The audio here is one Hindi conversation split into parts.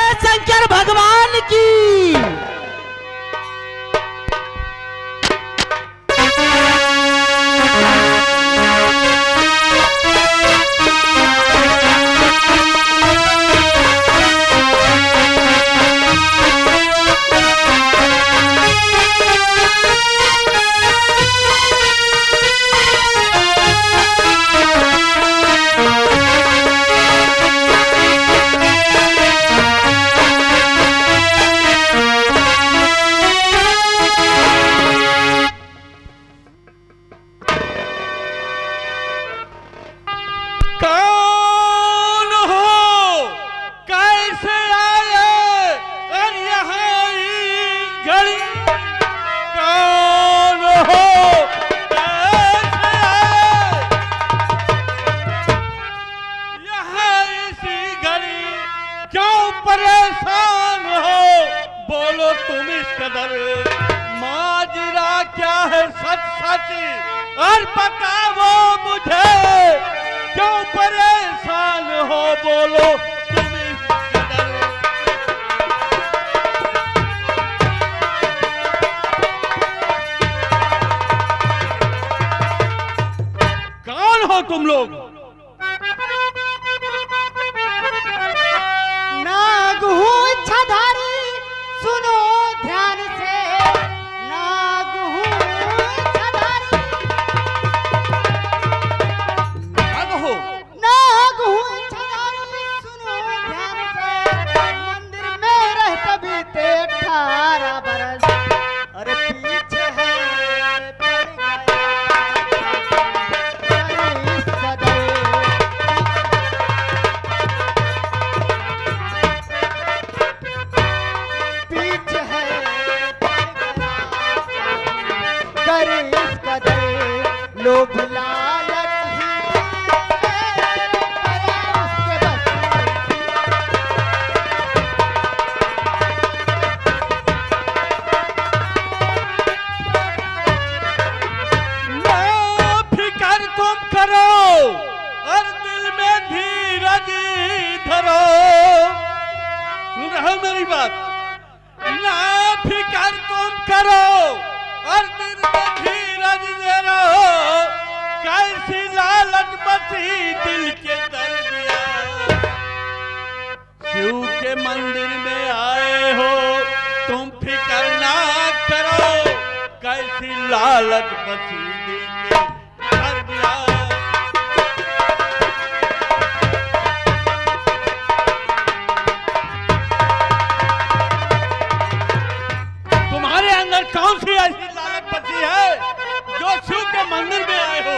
जय शंकर भगवान की। परेशान हो बोलो तुम इस कदर माजरा क्या है सच सच और बताओ मुझे क्यों परेशान हो बोलो तुम इस कदर। कौन हो तुम लोग? इच्छाधारी सुनो ध्यान से, नाग हूँ इच्छाधारी। नाग हूँ इच्छाधारी सुनो ध्यान से। मंदिर में रहते बीते 18 बरस, अरे पीछे है पड़ गया इस कदर। लोभ लालच ही उसके बस। ना फिकर तुम करो और दिल में धीरज धरो। सुन रहे हो मेरी बात? ना फिकर तुम करो और दिल में धीरज धरो। कैसी लालच बसी दिल के दरमियां। शिव के मंदिर में आए हो तुम फिक्र ना करो। कैसी लालच बसी दिल के दरमियां। तुम्हारे अंदर कौन सी ऐसी लालच बसी है जो शिव के मंदिर में आए हो?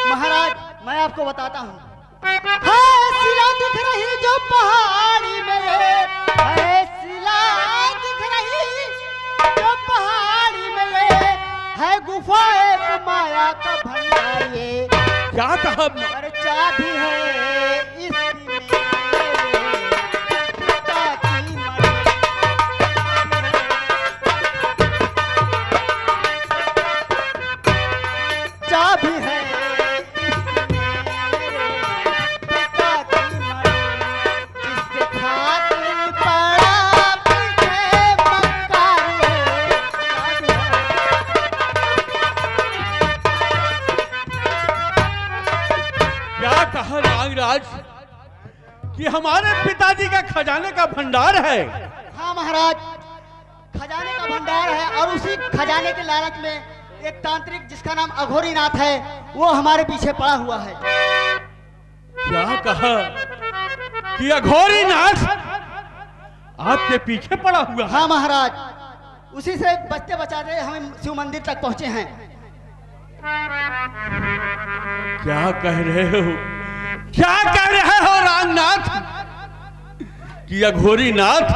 महाराज मैं आपको बताता हूँ। है शिला दिख रही जो पहाड़ी में, है शिला दिख रही जो पहाड़ी में। है गुफा एक माया का भंडार ये। क्या कहा? और चाबी है इसकी मेरे पिता की मणि। चाबी है कि हमारे पिताजी का खजाने का भंडार है। हाँ महाराज, खजाने का भंडार है और उसी खजाने के लालच में एक तांत्रिक जिसका नाम अघोरी नाथ है वो हमारे पीछे पड़ा हुआ है। क्या कहा कि अघोरी नाथ आपके पीछे पड़ा हुआ है? हाँ महाराज, उसी से बचते बचाते हम शिव मंदिर तक पहुंचे हैं। क्या कह रहे हो? क्या कह रहे हो रामनाथ कि अघोरी नाथ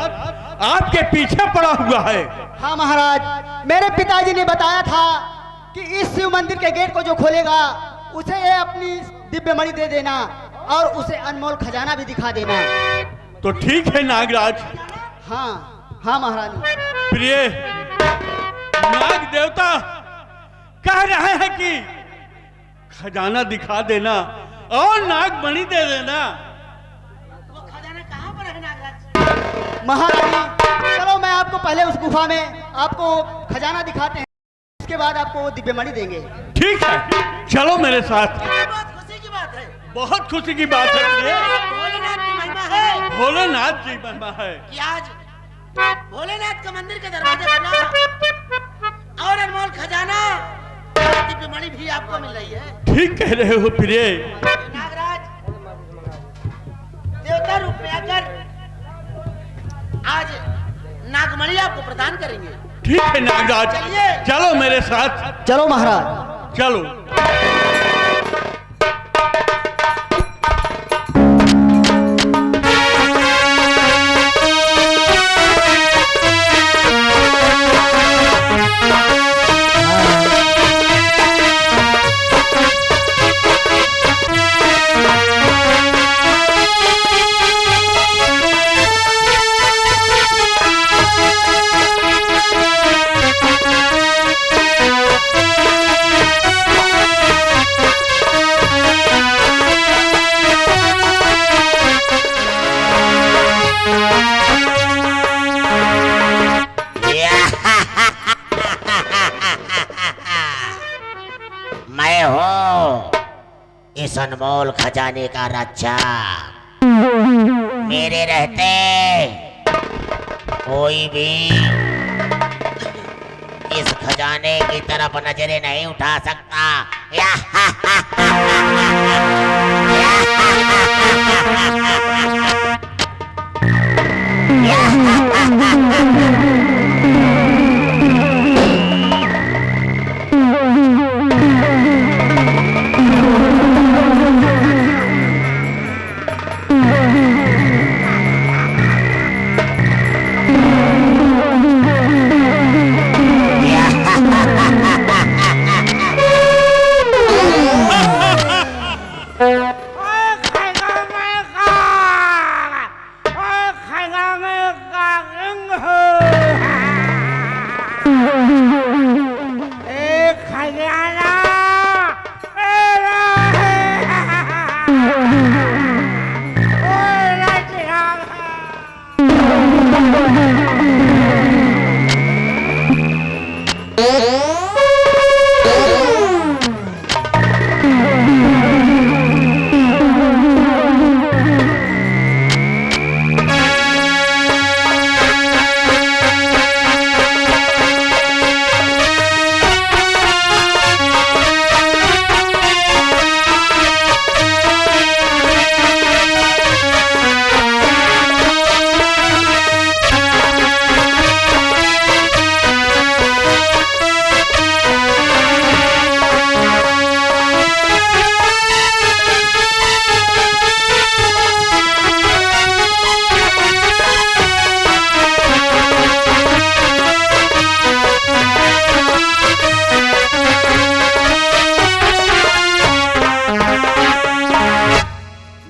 आपके पीछे पड़ा हुआ है? हाँ महाराज, मेरे पिताजी ने बताया था कि इस शिव मंदिर के गेट को जो खोलेगा उसे ये अपनी दिव्य मणि दे देना और उसे अनमोल खजाना भी दिखा देना। तो ठीक है नागराज। हाँ हाँ महारानी। प्रिय नाग देवता कह रहे हैं कि खजाना दिखा देना और नाग मणि दे देना। वो खजाना कहाँ पर है नागराज? महारानी चलो मैं आपको पहले उस गुफा में आपको खजाना दिखाते हैं, उसके बाद आपको वो दिव्य मणि देंगे। ठीक है, चलो मेरे साथ। बहुत खुशी की बात है। बहुत खुशी की बात है प्रिय। भोलेनाथ की महिमा है। भोलेनाथ की महिमा है कि आज भोलेनाथ का मंदिर का दरवाजा खुला और अनमोल खजाना दिव्य मणि भी आपको मिल रही है। ठीक कह रहे हो प्रिय। नागराज देवता रूप में आकर आज नागमणि आपको प्रदान करेंगे। ठीक है नागराज, चलिए। चलो मेरे साथ। चलो महाराज। चलो। मैं हूँ इस अनमोल खजाने का राजा। मेरे रहते कोई भी इस खजाने की तरफ नजरें नहीं उठा सकता।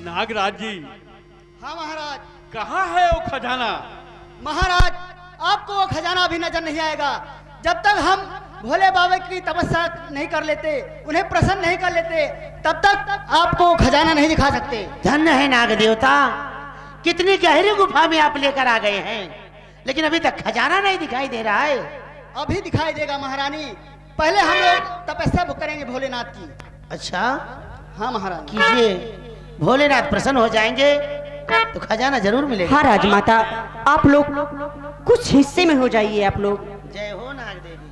नागराज जी। हाँ महाराज। कहाँ है वो खजाना? महाराज आपको वो खजाना अभी नजर नहीं आएगा जब तक हम भोले बाबा की तपस्या नहीं कर लेते, उन्हें प्रसन्न नहीं कर लेते, तब तक आपको खजाना नहीं दिखा सकते। धन्य है नाग देवता, कितनी गहरी गुफा में आप लेकर आ गए हैं, लेकिन अभी तक खजाना नहीं दिखाई दे रहा है। अभी दिखाई देगा महारानी, पहले हम लोग तपस्या करेंगे भोलेनाथ की। अच्छा हाँ महारानी। कीजिए, भोलेनाथ प्रसन्न हो जाएंगे तो खजाना जरूर मिलेगा। हाँ राजमाता, आप लोग कुछ हिस्से में हो जाइए आप लोग। जय हो नाग देवी की।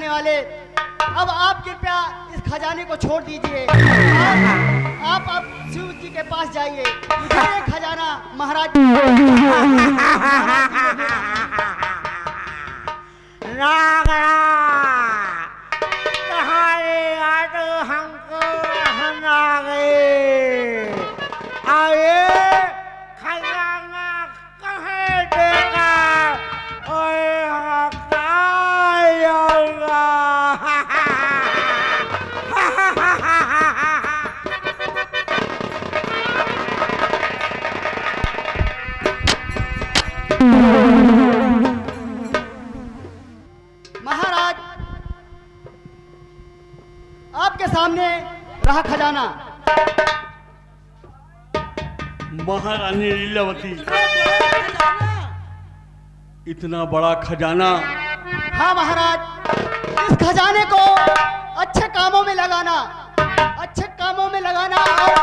करने वाले, अब आप कृपया इस खजाने को छोड़ दीजिए और आप शिव जी के पास जाइए। मुझे ये खजाना महाराज हमको हना गए, आए खजाना कहे देगा, ओए महाराज, आपके सामने रहा खजाना। महारानी लीलावती, इतना बड़ा खजाना। हाँ महाराज, इस खजाने को अच्छे कामों में लगाना, अच्छे कामों में लगाना और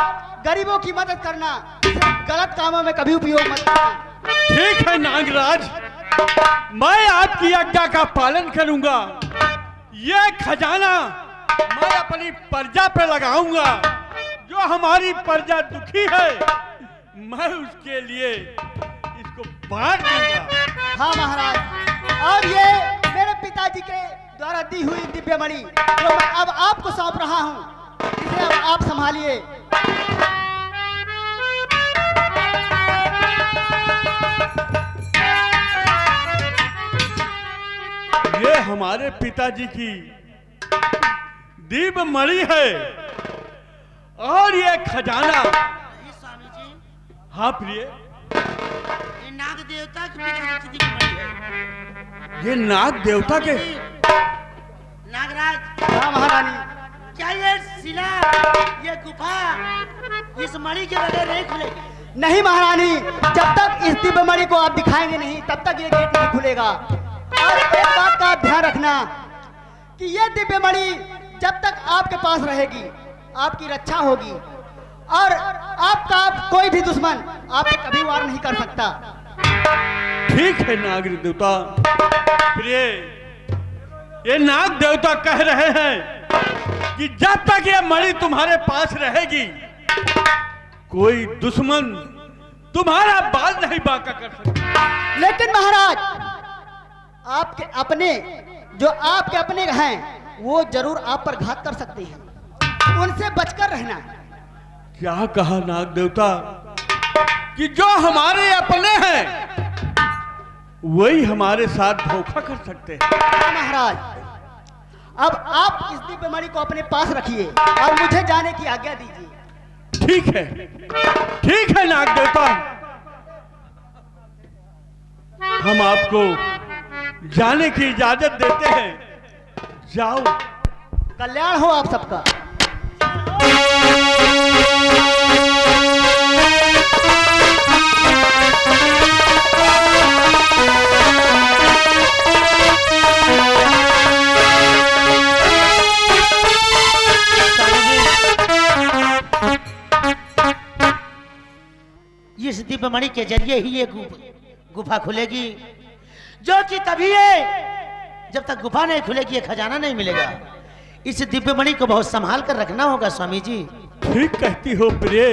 गरीबों की मदद करना, गलत कामों में कभी उपयोग मत करना। ठीक है नागराज, मैं आपकी आज्ञा का पालन करूंगा। ये खजाना मैं अपनी प्रजा पे लगाऊंगा। जो हमारी प्रजा दुखी है, मैं उसके लिए इसको बांट दूंगा। हाँ महाराज, और ये मेरे पिताजी के द्वारा दी हुई दिव्य मणि जो मैं अब आपको सौंप रहा हूँ, इसे अब आप संभालिए। ये हमारे पिताजी की दिव्य मणि है और ये खजाना। ये स्वामी जी, हाँ प्रिय, ये नाग देवता की पिताजी की दिव्य मणि है। ये नाग देवता के। नागराज, हाँ महारानी, क्या ये शिला, ये गुफा इस मणि के बगैर नहीं खुलेगी? नहीं महारानी, जब तक इस दिव्य मणि को आप दिखाएंगे नहीं तब तक ये गेट नहीं खुलेगा। और एक बात का आप ध्यान रखना कि ये दिव्य मणि जब तक आपके पास रहेगी आपकी रक्षा होगी और आपका कोई भी दुश्मन आप पे कभी वार नहीं कर सकता। ठीक है नाग देवता। प्रिय, ये नाग देवता कह रहे हैं कि जब तक ये मणि तुम्हारे पास रहेगी कोई दुश्मन तुम्हारा बाल नहीं बांका कर सकता। लेकिन महाराज, आपके अपने जो आपके अपने हैं वो जरूर आप पर घात कर सकते हैं, उनसे बचकर रहना। क्या कहा नाग देवता कि जो हमारे अपने हैं वही हमारे साथ धोखा कर सकते हैं? महाराज, अब आप इस दिव्य मणि को अपने पास रखिए और मुझे जाने की आज्ञा दीजिए। ठीक है, ठीक है नाग देवता, हम आपको जाने की इजाजत देते हैं। जाओ। कल्याण हो आप सबका। इस दिव्य मणि के जरिए ही ये गुफा खुलेगी, जो कि तभी है जब तक गुफा नहीं खुलेगी ये खजाना नहीं मिलेगा। इस दिव्य मणि को बहुत संभाल कर रखना होगा स्वामी जी। ठीक कहती हो प्रिय,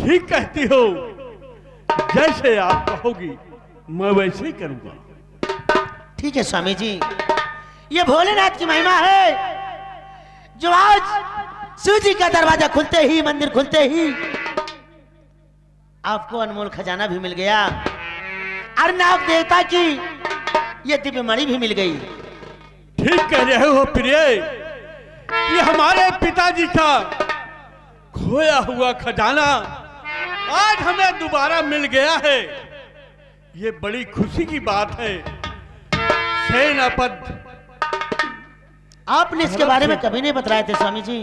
ठीक कहती हो। जैसे आप कहोगी मैं वैसे ही करूंगा। ठीक है स्वामी जी, ये भोलेनाथ की महिमा है जो आज शिव जी का दरवाजा खुलते ही, मंदिर खुलते ही आपको अनमोल खजाना भी मिल गया और नाग देवता की ये दिव्य मणि भी मिल गई। ठीक कह रहे हो प्रिय कि हमारे पिताजी का खोया हुआ खजाना आज हमें दोबारा मिल गया है। ये बड़ी खुशी की बात है। सेनापति, आपने इसके बारे में कभी नहीं बताया थे स्वामी जी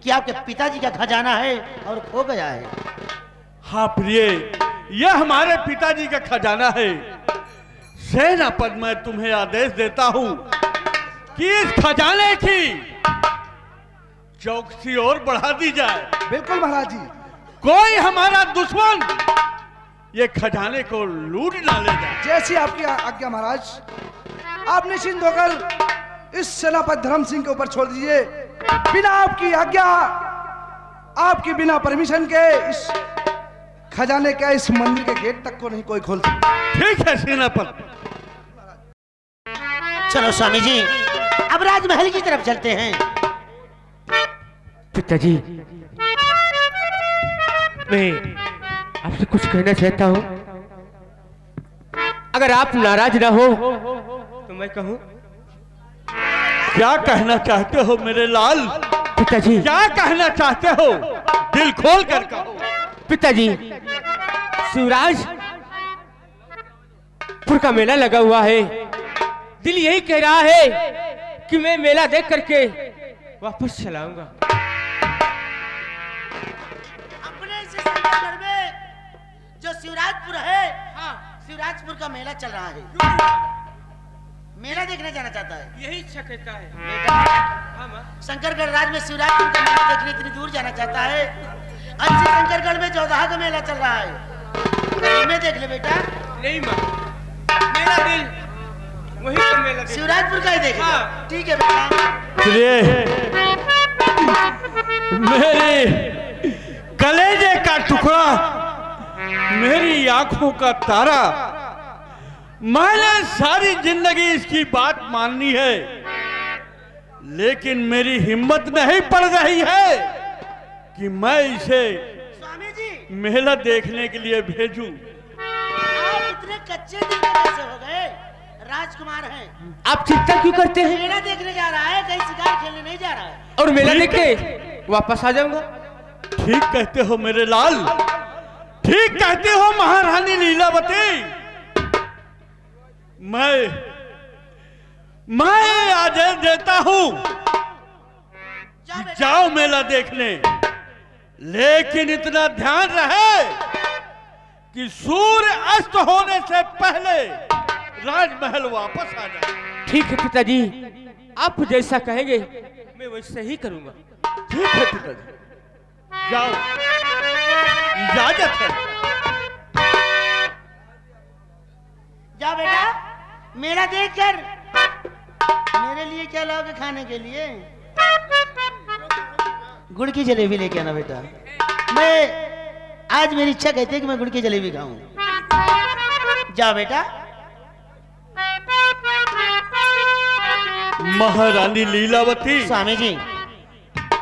कि आपके पिताजी का खजाना है और खो गया है। हाँ प्रिय, यह हमारे पिताजी का खजाना है। सेनापति, मैं तुम्हें आदेश देता हूं कि इस खजाने की चौकसी और बढ़ा दी जाए। बिल्कुल महाराज जी। कोई हमारा दुश्मन ये खजाने को लूट ना ले जाए। जैसी आपकी आज्ञा महाराज। आप निश्चिंत होकर इस सेनापति धर्म सिंह के ऊपर छोड़ दीजिए। बिना आपकी आज्ञा, आपकी बिना परमिशन के इस खजाने का, इस मंदिर के गेट तक को नहीं कोई खोल सकता। ठीक है सेनापति। चलो स्वामी जी, अब राजमहल की तरफ चलते हैं। पिताजी, मैं आपसे कुछ कहना चाहता हूँ। अगर आप नाराज ना हो तो मैं कहूँ। क्या कहना चाहते हो मेरे लाल? पिताजी, क्या कहना चाहते हो? दिल खोल कर कहो। पिताजी, शिवराजपुर का मेला लगा हुआ है। दिल यही कह रहा है कि मैं मेला देख करके वापस चलाऊंगा। अपने से संगमगढ़ में जो शिवराजपुर है, हाँ, शिवराजपुर का मेला चल रहा है। मेला देखने जाना चाहता है। यही इच्छा कहता है बेटा, शंकरगढ़ राज में शिवराजपुर का मेला देखने इतनी दूर जाना चाहता है। अच्छी शंकरगढ़ में चौदह का मेला चल रहा है, मैं देख ले बेटा। नहीं माँ, मेरा दिल वही तो मेला शिवराजपुर का ही देखेगा। हाँ। ठीक है बेटा। मेरे कलेजे का टुकड़ा, मेरी आंखों का तारा, मैंने सारी जिंदगी इसकी बात माननी है, लेकिन मेरी हिम्मत नहीं पड़ रही है कि मैं इसे स्वामी जी, मेला देखने के लिए भेजूं। आप इतने कच्चे दिल के कैसे हो गए? राजकुमार हैं। आप चिंता क्यों करते हैं? मेला देखने जा रहा है, कहीं शिकार खेलने नहीं जा रहा है। और मेला ठीक देख के वापस आ जाऊंगा। ठीक कहते हो मेरे लाल, ठीक कहते हो महारानी लीलावती। मैं आदेश देता हूं, जाओ मेला देखने, लेकिन इतना ध्यान रहे कि सूर्य अस्त होने से पहले राजमहल वापस आ जाए। ठीक है पिताजी, आप जैसा कहेंगे मैं वैसे ही करूंगा। ठीक है पिताजी, जाओ, इजाजत है। जा बेटा, मेला देखकर मेरे लिए क्या लाओगे खाने के लिए? गुड़ की जलेबी लेके आना बेटा। मैं आज मेरी इच्छा कहती है कि मैं गुड़ की जलेबी खाऊं। जा बेटा। महारानी लीलावती, स्वामी जी,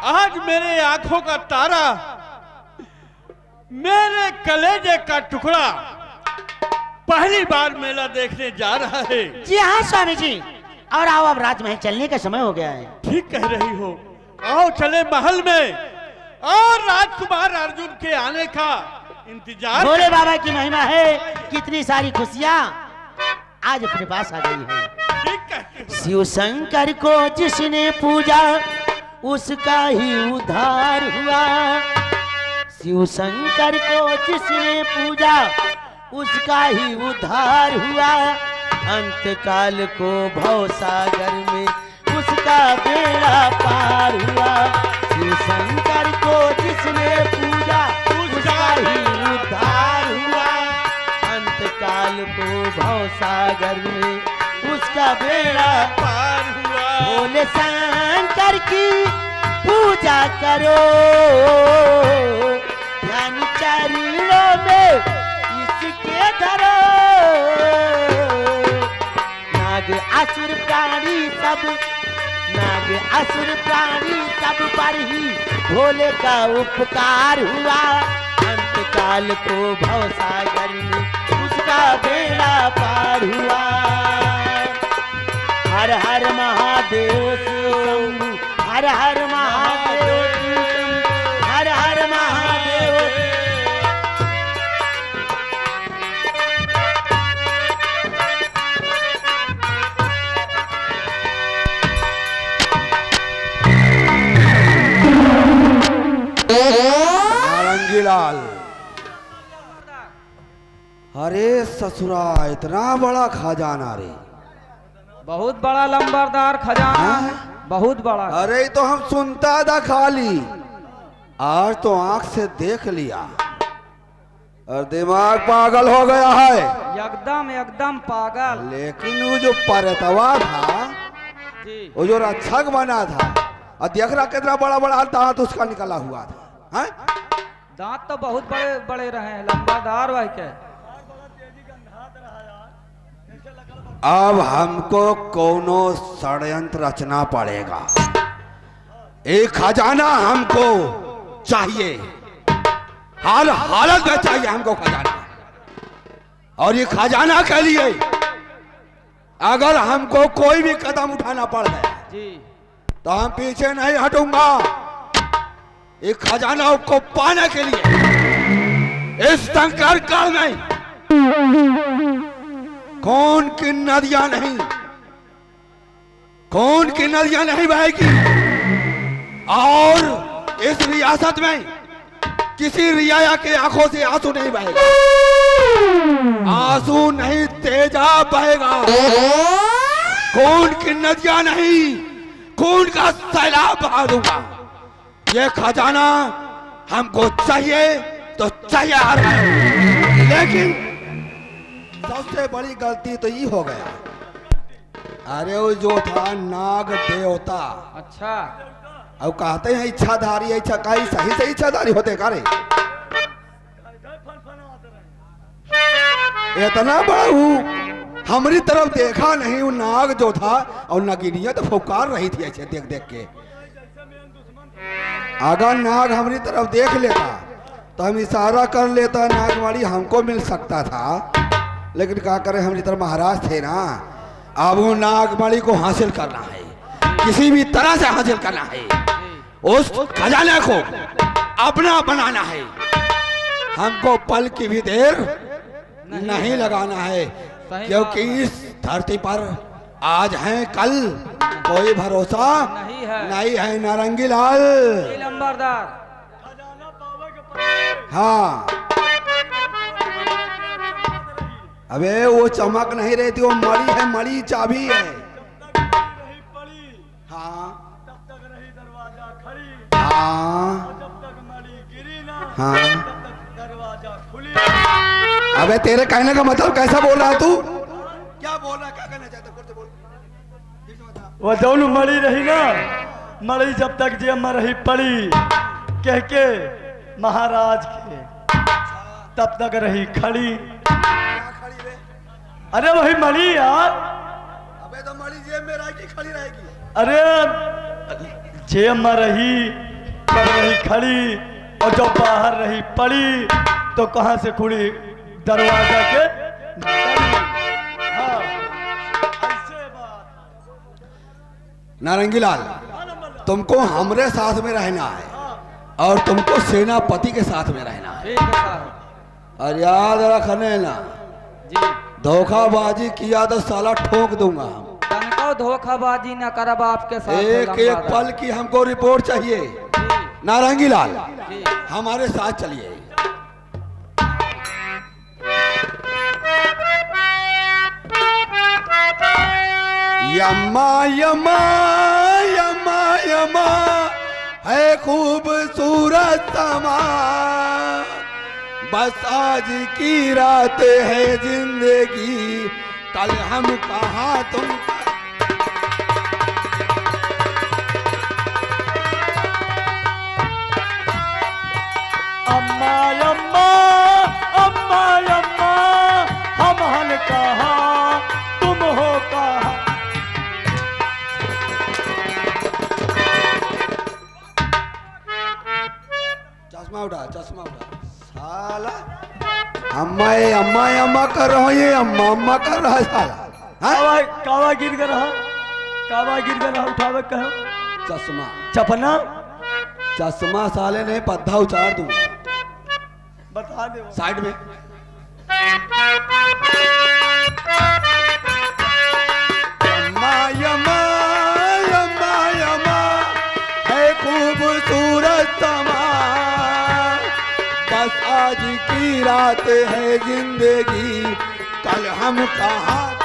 आज मेरे आंखों का तारा, मेरे कलेजे का टुकड़ा पहली बार मेला देखने जा रहा है। जी हाँ स्वामी जी, और आओ, अब राजमहल चलने का समय हो गया है। ठीक कह रही हो, आओ चले महल में और राजकुमार अर्जुन के आने का इंतजार। भोले बाबा की महिमा है, कितनी सारी खुशियाँ आज अपने पास आ गई है। ठीक कहते हो। शिव शंकर को जिसने पूजा उसका ही उद्धार हुआ। शिव शंकर को जिसने पूजा उसका ही उद्धार हुआ। अंत काल को भव सागर में उसका बेड़ा पार हुआ। शिव शंकर को जिसने पूजा उसका ही उद्धार हुआ। अंत काल को भव सागर में उसका बेड़ा पार हुआ। भोले शंकर की पूजा करो, ध्यान चरणों में इसके धरो। नाग असुर प्राणी सब, नाग असुर प्राणी सब पर ही भोले का उपकार हुआ। अंत काल को भव सागर में उसका बेड़ा पार हुआ। हर हर महादेव शिव शंभु, हर हर महादेव शिव शंभु, हर हर महादेव। नारंगीलाल, अरे ससुरा, इतना बड़ा खजाना रे। बहुत बड़ा लंबरदार खजाना है, बहुत बड़ा। अरे तो हम सुनता था खाली, आज तो आंख से देख लिया और दिमाग पागल हो गया है। एकदम एकदम पागल। लेकिन वो जो परतवा था जी। वो जो रक्षक बना था और देख रहा कितना बड़ा बड़ा दांत उसका निकला हुआ था, हैं? दांत तो बहुत बड़े बड़े रहे हैं, लंबादार भाई के। अब हमको कोनो षड्यंत्र रचना पड़ेगा। एक खजाना हमको चाहिए, हर हालत में चाहिए हमको खजाना। और ये खजाना के लिए अगर हमको कोई भी कदम उठाना पड़ गया जी। तो हम पीछे नहीं हटूंगा। ये खजाना को पाने के लिए इस संकट काल में कौन की नदियां नहीं बहेगी और इस रियासत में किसी रियाया के आंखों से आंसू नहीं बहेगा, आंसू नहीं तेजाब बहेगा, खून की नदियां नहीं खून का सैलाब बहा दूंगा। ये खजाना हमको चाहिए तो चाहिए हर हाल। लेकिन सबसे बड़ी गलती तो ये हो गया, अरे वो जो था नाग देवता, अच्छा, अब कहते हैं इच्छाधारी, इच्छा का सही से इच्छाधारी होते करे। इतना बड़ा हूँ हमारी तरफ देखा नहीं, वो नाग जो था और नगिनिया तो फुकार रही थी ऐसे देख देख के। अगर नाग हमारी तरफ देख लेता तो हम इशारा कर लेता, नागवाड़ी हमको मिल सकता था। लेकिन क्या करें, हमारी तरफ महाराज थे ना। अब वो नागवाड़ी को हासिल करना है, किसी भी तरह से हासिल करना है, उस खजाने को अपना बनाना है। हमको पल की भी देर नहीं लगाना है, क्योंकि इस धरती पर आज है कल कोई भरोसा नहीं है नारंगी लाल। लंबरदार। हाँ, अबे वो चमक नहीं रहती, वो मड़ी है, मड़ी चाबी है। हाँ हाँ हाँ। अबे तेरे कहने का मतलब कैसा बोल रहा है तू? क्या बोल रहा, क्या कहना चाहता है? बोल। वो दोनों मरी रही ना, मरी जब तक जे रही पड़ी कह के महाराज के, तब तक रही खड़ी। अरे वही मरी यार। अबे तो मरी जेब में रहेगी, खड़ी रहेगी। अरे जेब में रही तब रही खड़ी, और जब बाहर रही पड़ी तो कहां से खुली? दरवाजा के। हाँ, ऐसे बात। नारंगी लाल, तुमको हमरे साथ में रहना है और तुमको सेनापति के साथ में रहना है। ठीक है साहब। और याद रखने ना, जी। धोखाबाजी किया तो साला ठोक दूंगा। तनको धोखाबाजी न करब आपके साथ। एक एक पल की हमको रिपोर्ट चाहिए। नारंगी लाल, जी। हमारे साथ चलिए। यम्मा यम्मा यम्मा यम्मा है खूबसूरत समा, बस आज की रात है जिंदगी, कल हम कहाँ तुम। अम्मा अम्मा अम्मा अम्मा, हम हन कहाँ तुम हो कहाँ। चश्मा उठा, चश्मा उठा। साला अम्मा अम्मा अम्मा कर रहा हूँ, ये अम्मा अम्मा कर रहा है साला। हाँ? कावा गिर गया रहा, कावा गिर गया रहा, उठावे कहा। चश्मा चपना चश्मा साले ने पद्धा उचार दूंगा। बता दे साइड में। यम्मा यम्मा यम्मा यम्मा है खूबसूरत समा, बस आज की रात है जिंदगी, कल हम कहाँ